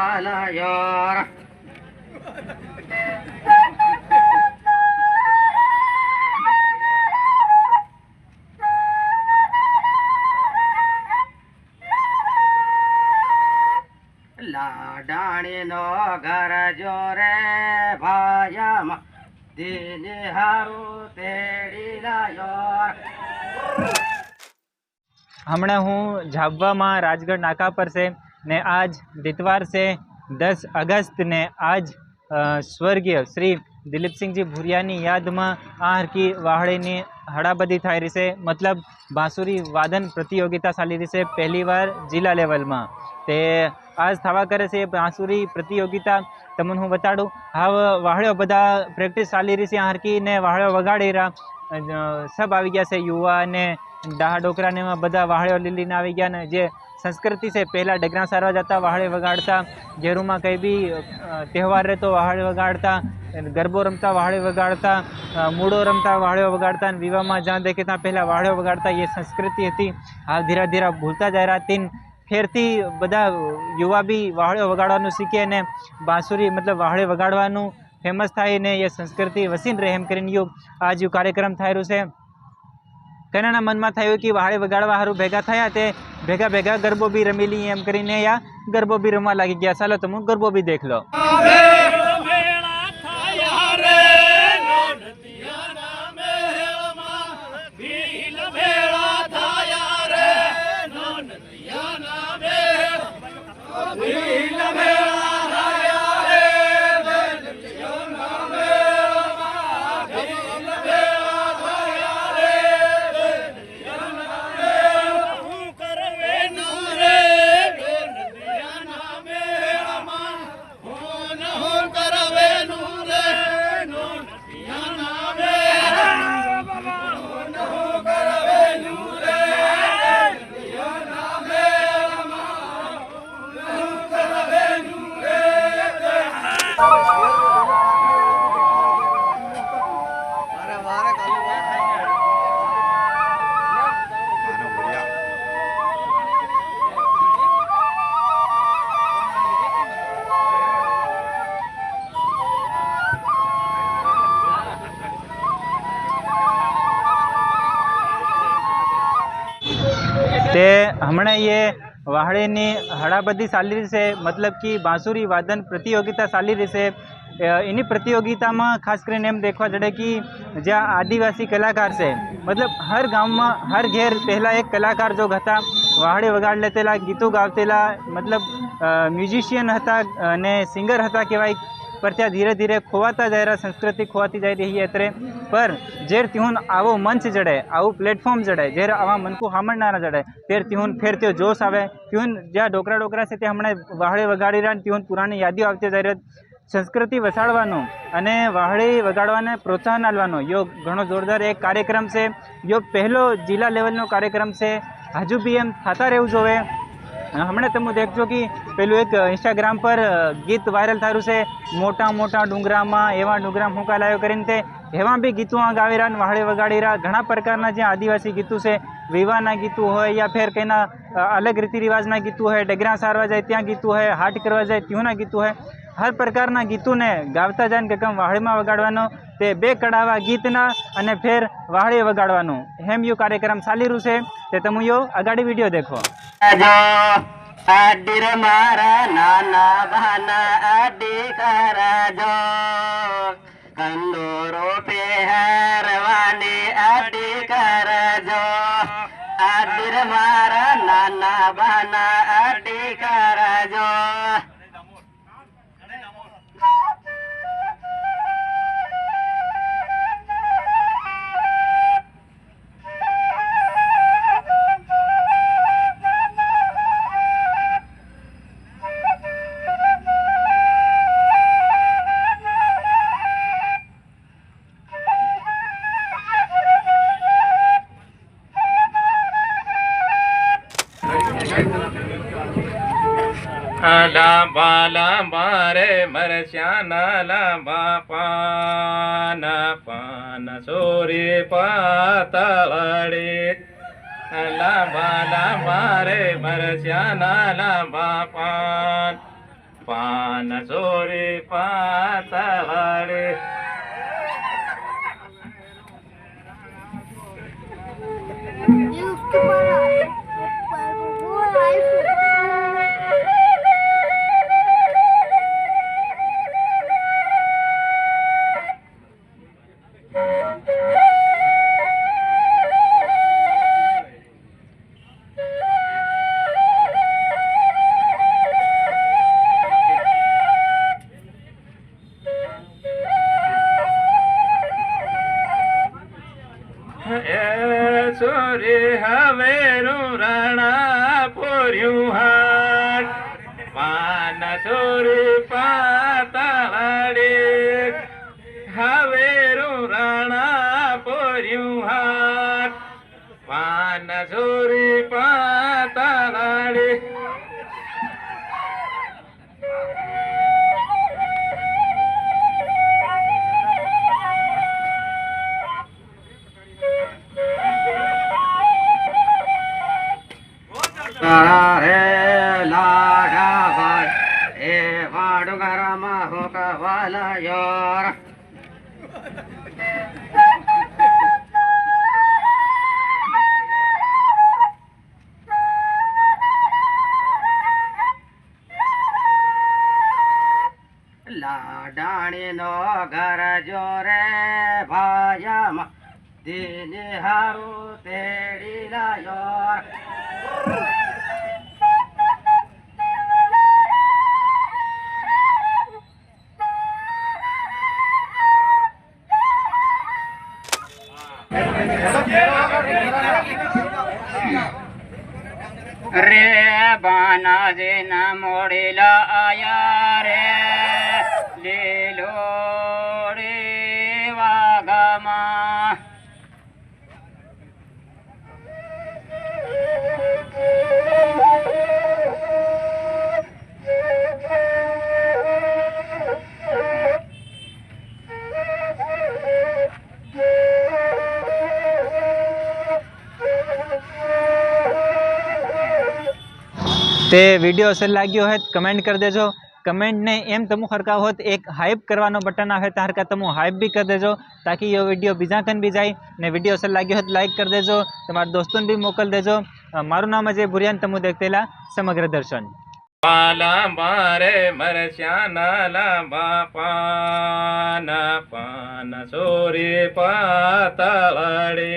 વાલા યાર લાડાણી નો ઘર જો રે ભાયામાં દિને હારું તેડી લાયો। હમણાં હું ઝાબવામાં રાજગઢ નાકા પર છે ને આજ દિતવાર છે 10 અગસ્ત ને આજ સ્વર્ગીય શ્રી દિલીપસિંહજી ભુરિયાની યાદમાં આ હરકી વાહડીની હડાબધી થઈ રહી છે। મતલબ બાંસુરી વાદન પ્રતિયોગિતા ચાલી રહી છે પહેલી વાર જિલ્લા લેવલમાં તે આજ થવા કરે છે બાંસુરી પ્રતિયોગિતા તમને હું બતાડું। હવે વાહડ્યો બધા પ્રેક્ટિસ ચાલી રહી છે આ હરકી ને વાહડ્યો વગાડી રહ્યા સબ આવી ગયા છે યુવા ને ડાહા ડોકરા ને બધા વાહડ્યો લીલીને આવી ગયા ને જે સંસ્કૃતિ છે પહેલાં ડગરા સારવા જતા વાહડે વગાડતા ઘેરુમાં કંઈ બી તહેવાર રહેતો વાહડે વગાડતા ગરબો રમતા વાહડે વગાડતા મૂળો રમતા વાહડે વગાડતા અને વિવાહમાં જ્યાં દેખે ત્યાં પહેલાં વાહડે વગાડતા એ સંસ્કૃતિ હતી। હાલ ધીરે ધીરે ભૂલતા જાય રહ્યા તીન ફેરથી બધા યુવા બી વાહડે વગાડવાનું શીખે ને બાંસુરી મતલબ વાહડે વગાડવાનું ફેમસ થાય ને એ સંસ્કૃતિ વસીને રહે એમ કરીને યુગ આજ કાર્યક્રમ થઈ રહ્યું છે। કનાના મનમાં થયું કે વાહડે વગાડવા સારું ભેગા થયા તે ભેગા ભેગા ગરબો બી રમેલી એમ કરીને યા ગરબો બી રમવા લાગી ગયા। ચાલો તમે ગરબો બી દેખ લો। તે હમણાં ये વાહડીની હડાબધી ચાલી રહી છે મતલબ કે બાંસુરી વાદન પ્રતિયોગિતા ચાલી રહી છે। એની પ્રતિયોગિતામાં ખાસ કરીને એમ દેખવા જડે કે જ્યાં આદિવાસી કલાકાર છે મતલબ હર ગામમાં હર ઘેર પહેલાં એક કલાકાર જો હતા વાહડે વગાડ લેતેલા ગીતો ગાવતેલા મતલબ મ્યુઝિશિયન હતા અને સિંગર હતા કહેવાય पर ત્યાં ધીરે ધીરે ખોવાતા જાય રહ્યા સંસ્કૃતિ ખોવાતી જાય રહી અત્રે પર જેર ત્યુન આવો મંચ જડે આવું પ્લેટફોર્મ જડે જેર આવા મનકુ સાંભળનારા જડે તેર ત્યુન ફેર તે જોશ આવે ત્યુન જ્યાં ડોકરા છે તે હમણાં વાહડે વગાડી રહ્યા ત્યુન પુરાણી યાદીઓ આવતી જાય રહ્યા સંસ્કૃતિ વસાડવાનો અને વાહડી વગાડવાને પ્રોત્સાહન આપવાનો યો ઘણો જોરદાર એક કાર્યક્રમ છે। યો પહેલો જિલ્લા લેવલનો કાર્યક્રમ છે હજુ બી એમ થતા રહેવું જોવે। હમણાં તમે દેખજો કે પેલું એક ઇન્સ્ટાગ્રામ પર ગીત વાયરલ થયું છે મોટા મોટા ડુંગરામાં એવા ડુંગરા હું કાલાયો કરીને તે એવા બી ગીતો ગાવી રહ્યા વાહડે વગાડી રહ્યા ઘણા પ્રકારના જ્યાં આદિવાસી ગીતો છે વિવાહના ગીતો હોય યા ફેર કંઈના અલગ રીતિ રિવાજના ગીતો હોય ડગરા સારવા જાય ત્યાં ગીતો હોય હાટ કરવા જાય ત્યુંના ગીતો હોય હર પ્રકારના ગીતોને ગાવતા જાય ને કે કેમ વાહડીમાં વગાડવાનો તે બે કડાવા ગીતના અને ફેર વાહડે વગાડવાનું હેમ યો કાર્યક્રમ ચાલી રહ્યું છે તે તમે યો અગાડી વિડીયો દેખો। આડીર મારા નાના ભાના આડી કરાજો કંદોરો પહેરવાની આડી કરાજો આડીર મારા નાના ભાના આડી કરાજો। લાંબા લાંબા રે મરસ્યાના લાંબા પાન પાન સોરી પાતળડી લાંબા લાંબા રે મરસ્યાના લાંબા પાન પાન સોરી પાતળે સોરી હવે રણા પૂર્યું હાટ પાન સોરી પાતળે હવે રણા પૂર્યું હાટ પાન સોરી પાતળે રે લાડા ભાઈ એ વાડુગારામાં હોકવાલા યોર લાડાણી નો ઘર જો રે ભાયામાં દિને હારું તેડી લાયો રે બાનાજી ના મોડીલા આયા રે લીલો રે વાગમાં તે વિડીયો અસર લાગ્યો હોય કમેન્ટ કરી દેજો कमेंट ने एम तमु हरका होत एक हाइप करवानो बटन आवे तार का तमु हाइप भी कर देजो ताकि ये वीडियो बीजा कन भी जाए ने वीडियो असल लागे हो लाइक कर देजो तमारा दोस्तों भी मोकल देजो मारू नाम अजय बुरियान तमु देखतेला समग्र दर्शन पाला मारे मरश्यानाला बापाना पान सोरी पातळे